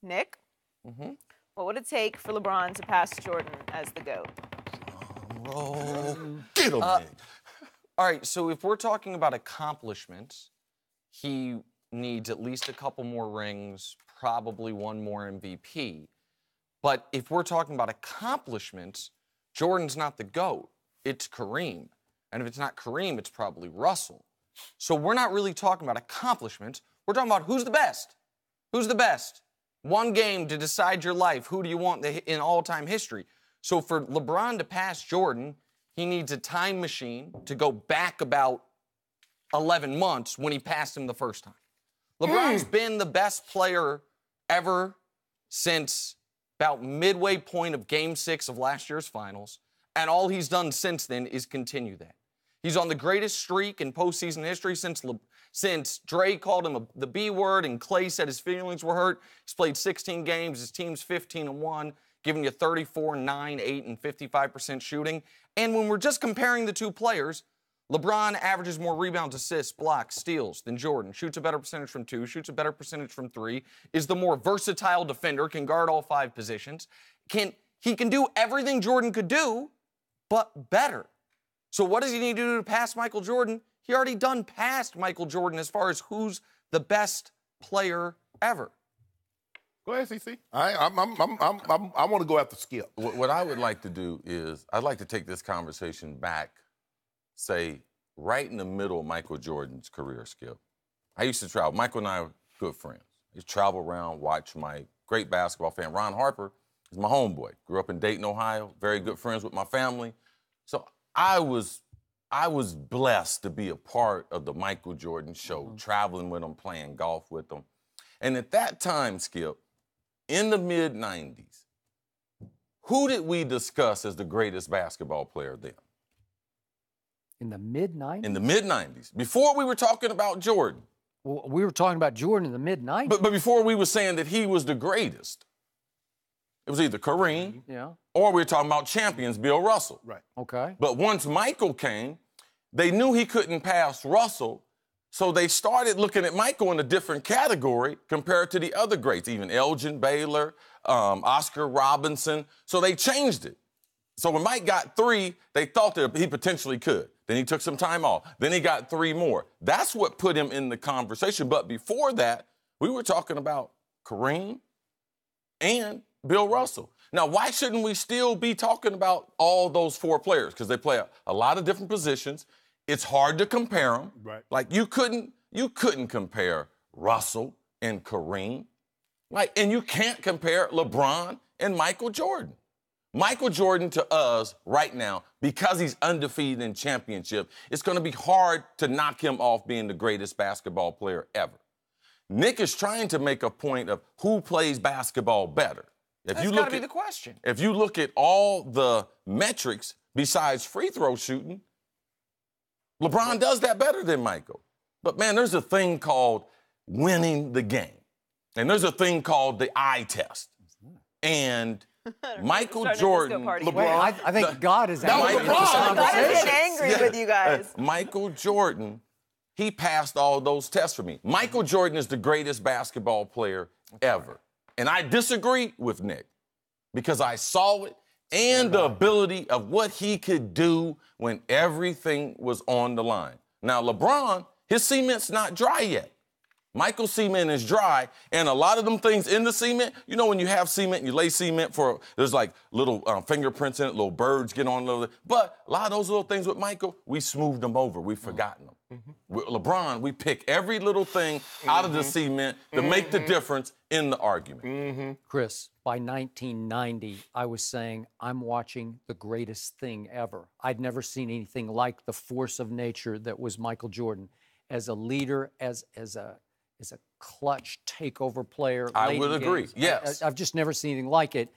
Nick, what would it take for LeBron to pass Jordan as the GOAT? Get him, Nick. All right, so if we're talking about accomplishments, he needs at least a couple more rings, probably one more MVP. But if we're talking about accomplishments, Jordan's not the GOAT. It's Kareem. And if it's not Kareem, it's probably Russell. So we're not really talking about accomplishments. We're talking about who's the best. Who's the best? One game to decide your life. Who do you want in all-time history? So for LeBron to pass Jordan, he needs a time machine to go back about 11 months when he passed him the first time. LeBron's been the best player ever since about midway point of Game 6 of last year's finals, and all he's done since then is continue that. He's on the greatest streak in postseason history since Dre called him the B word and Clay said his feelings were hurt. He's played 16 games. His team's 15-1, giving you 34, 9, 8, and 55% shooting. And when we're just comparing the two players, LeBron averages more rebounds, assists, blocks, steals than Jordan, shoots a better percentage from 2, shoots a better percentage from 3, is the more versatile defender, can guard all 5 positions. He can do everything Jordan could do, but better. So what does he need to do to pass Michael Jordan? He already done past Michael Jordan as far as who's the best player ever. Go ahead, CC. I want to go after Skip. What I would like to do is I'd like to take this conversation back, say, right in the middle of Michael Jordan's career, Skip. I used to travel. Michael and I are good friends. I used to travel around, watch my great basketball fan, Ron Harper, is my homeboy. Grew up in Dayton, Ohio, very good friends with my family. So I was blessed to be a part of the Michael Jordan show, traveling with him, playing golf with him. And at that time, Skip, in the mid-'90s, who did we discuss as the greatest basketball player then? In the mid-'90s? In the mid-'90s. Before we were talking about Jordan. Well, we were talking about Jordan in the mid-'90s. But before we were saying that he was the greatest. It was either Kareem or we were talking about champions, Bill Russell. Right. Okay. But once Michael came, they knew he couldn't pass Russell, so they started looking at Michael in a different category compared to the other greats, even Elgin Baylor, Oscar Robinson. So they changed it. So when Mike got 3, they thought that he potentially could. Then he took some time off. Then he got 3 more. That's what put him in the conversation. But before that, we were talking about Kareem and Bill Russell. Now, why shouldn't we still be talking about all those 4 players? Because they play a lot of different positions. It's hard to compare them. Right. Like, you couldn't compare Russell and Kareem. Like, and you can't compare LeBron and Michael Jordan. Michael Jordan, to us right now, because he's undefeated in championship, it's going to be hard to knock him off being the greatest basketball player ever. Nick is trying to make a point of who plays basketball better. That's got to be the question. If you look at all the metrics besides free throw shooting, LeBron does that better than Michael. But, man, there's a thing called winning the game. And there's a thing called the eye test. And Michael Jordan, LeBron, I think God is angry. God is getting angry with you guys. Michael Jordan, he passed all those tests for me. Michael Jordan is the greatest basketball player ever. And I disagree with Nick because I saw it and the ability of what he could do when everything was on the line. Now, LeBron, his cement's not dry yet. Michael's cement is dry, and a lot of them things in the cement, you know when you have cement and you lay cement there's like little fingerprints in it, little birds get on it. But a lot of those little things with Michael, we smoothed them over. We've forgotten them. With LeBron, we pick every little thing out of the cement to make the difference in the argument. Chris, by 1990, I was saying, I'm watching the greatest thing ever. I'd never seen anything like the force of nature that was Michael Jordan. As a leader, as a clutch takeover player. I would agree, yes. I've just never seen anything like it.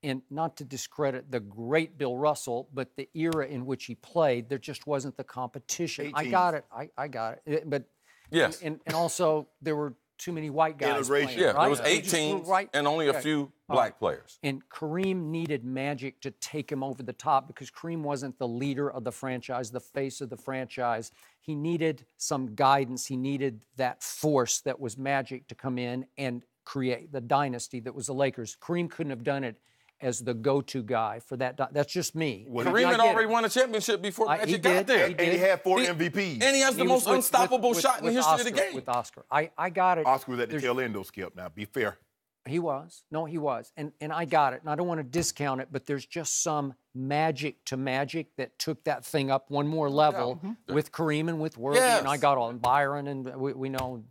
And not to discredit the great Bill Russell, but the era in which he played, there just wasn't the competition. 18. I got it. I got it. But yes. And also, there were too many white guys playing, Yeah, right? there was 18 and only a few black players. And Kareem needed magic to take him over the top because Kareem wasn't the leader of the franchise, the face of the franchise. He needed some guidance. He needed that force that was magic to come in and create the dynasty that was the Lakers. Kareem couldn't have done it as the go-to guy for that. That's just me. Well, Kareem had already won a championship before Magic got there. And he had 4 MVPs. And he has the most unstoppable shot in the history of the game. With Oscar. I got it. Oscar was at the tail end, though, Skip. Now, be fair. He was. No, he was. And I got it. And I don't want to discount it, but there's just some magic to Magic that took that thing up one more level with Kareem and with Worthy. Yes. And I got all, and Byron, and we know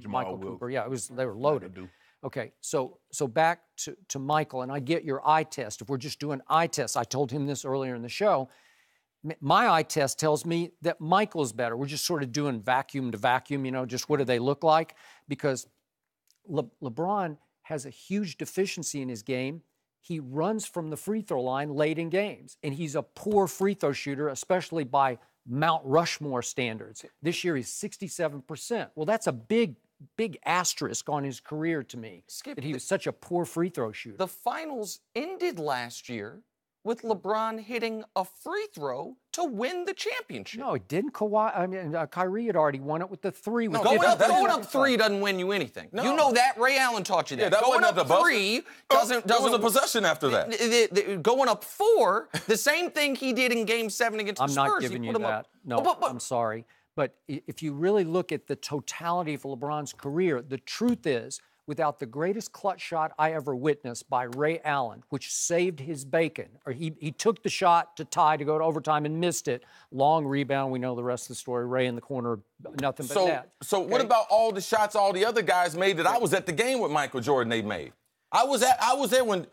Michael Wilkes. Cooper. Yeah, they were loaded. Okay, so back to Michael, and I get your eye test. If we're just doing eye tests, I told him this earlier in the show. My eye test tells me that Michael's better. We're just sort of doing vacuum to vacuum, just what do they look like? Because LeBron has a huge deficiency in his game. He runs from the free throw line late in games, and he's a poor free throw shooter, especially by Mount Rushmore standards. This year he's 67%. Well, that's a big asterisk on his career to me, Skip, that he was such a poor free throw shooter. The finals ended last year with LeBron hitting a free throw to win the championship. No, it didn't. Kyrie had already won it with the 3. No, going up 3 doesn't win you anything. No. You know that. Ray Allen taught you that. Yeah, that going wasn't up the 3 doesn't. There was a possession after that. Going up 4, the same thing he did in Game 7 against the I'm Spurs. not giving you that. No, But I'm sorry. But if you really look at the totality of LeBron's career, the truth is, without the greatest clutch shot I ever witnessed by Ray Allen, which saved his bacon, or he took the shot to tie to go to overtime and missed it. Long rebound. We know the rest of the story. Ray in the corner, nothing but net. So what about all the shots all the other guys made that I was at the game with Michael Jordan they made? I was there when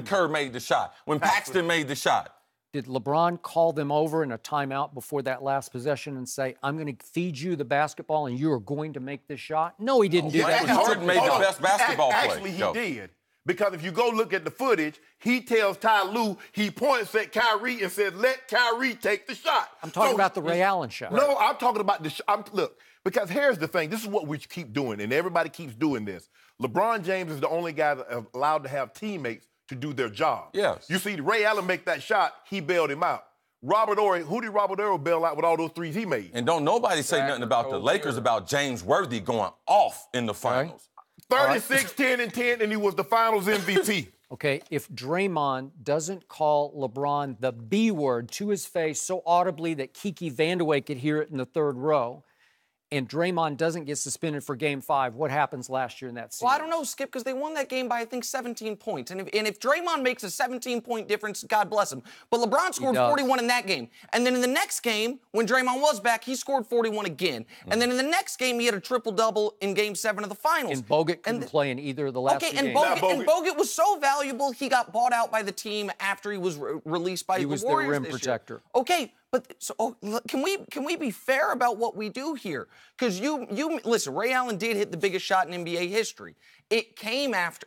Kerr made the shot, when Paxton made the shot. Did LeBron call them over in a timeout before that last possession and say, I'm going to feed you the basketball and you are going to make this shot? No, he didn't do that. Jordan made the best basketball play. Actually, he did. Because if you go look at the footage, he tells Ty Lue, he points at Kyrie and says, let Kyrie take the shot. I'm talking about the Ray Allen shot. No, I'm talking about the shot. Look, because here's the thing. This is what we keep doing, and everybody keeps doing this. LeBron James is the only guy that is allowed to have teammates to do their job. Yes. You see, Ray Allen make that shot, he bailed him out. Robert Horry, who did Robert Horry bail out with all those threes he made? And don't nobody say nothing about the Lakers, about James Worthy going off in the finals. 36, 10, and 10, and he was the finals MVP. Okay, if Draymond doesn't call LeBron the B word to his face so audibly that Kiki Vandeweghe could hear it in the third row, and Draymond doesn't get suspended for Game 5, what happens last year in that series? Well, I don't know, Skip, because they won that game by, I think, 17 points. And if Draymond makes a 17-point difference, God bless him. But LeBron scored 41 in that game. And then in the next game, when Draymond was back, he scored 41 again. And then in the next game, he had a triple-double in Game 7 of the finals. And Bogut couldn't play in either of the last two games. Bogut was so valuable, he got bought out by the team after he was released by the Warriors. He was their rim protector. Okay, but can we be fair about what we do here? Because you listen, Ray Allen did hit the biggest shot in NBA history. It came after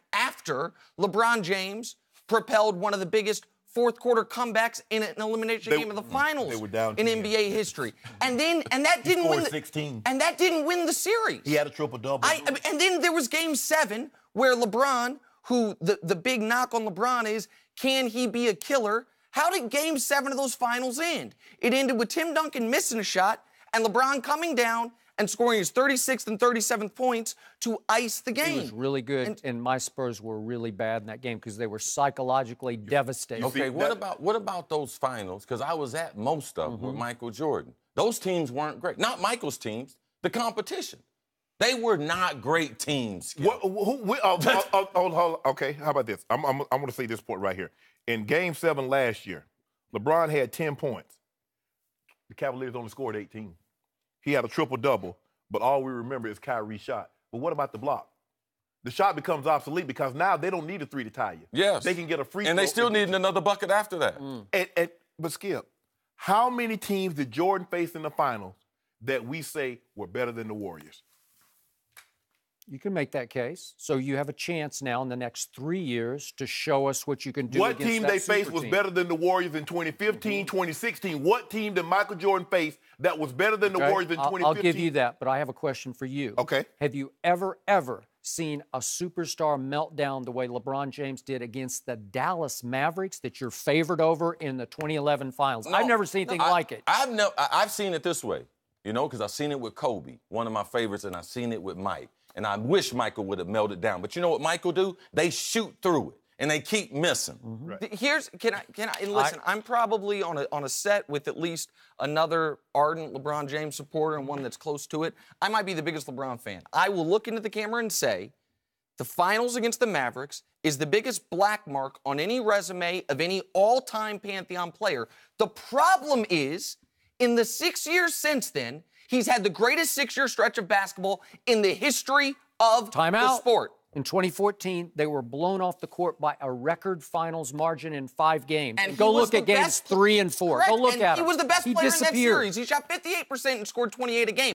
LeBron James propelled one of the biggest fourth quarter comebacks in an elimination game of the finals in NBA history. And that didn't win 16. And that didn't win the series. He had a triple-double. And then there was Game 7 where LeBron, who the big knock on LeBron is, can he be a killer? How did Game 7 of those finals end? It ended with Tim Duncan missing a shot and LeBron coming down and scoring his 36th and 37th points to ice the game. He was really good, and my Spurs were really bad in that game because they were psychologically devastated. Okay, what about those finals? Because I was at most of them with Michael Jordan. Those teams weren't great. Not Michael's teams, the competition. They were not great teams. Okay, how about this? I'm going to say this point right here. In Game 7 last year, LeBron had 10 points. The Cavaliers only scored 18. He had a triple-double, but all we remember is Kyrie's shot. But what about the block? The shot becomes obsolete because now they don't need a 3 to tie you. Yes. They can get a free throw. And they still need another bucket after that. But Skip, how many teams did Jordan face in the finals that we say were better than the Warriors? You can make that case. So you have a chance now in the next 3 years to show us what you can do. What team they faced was better than the Warriors in 2015, 2016? What team did Michael Jordan face that was better than the Warriors in 2015? I'll give you that, but I have a question for you. Okay. Have you ever seen a superstar meltdown the way LeBron James did against the Dallas Mavericks that you're favored over in the 2011 finals? I've never seen anything like it. I've seen it this way, because I've seen it with Kobe, one of my favorites, and I've seen it with Mike. And I wish Michael would have melted down. But you know what Michael do? They shoot through it, and they keep missing. And listen, I'm probably on a set with at least another ardent LeBron James supporter and one that's close to it. I might be the biggest LeBron fan. I will look into the camera and say, the finals against the Mavericks is the biggest black mark on any resume of any all-time Pantheon player. The problem is, in the 6 years since then, he's had the greatest 6-year stretch of basketball in the history of the sport. In 2014, they were blown off the court by a record finals margin in 5 games. And go look at games 3 and 4. Correct. Go look and at he him. was the best player in that disappeared. series. He shot 58% and scored 28 a game.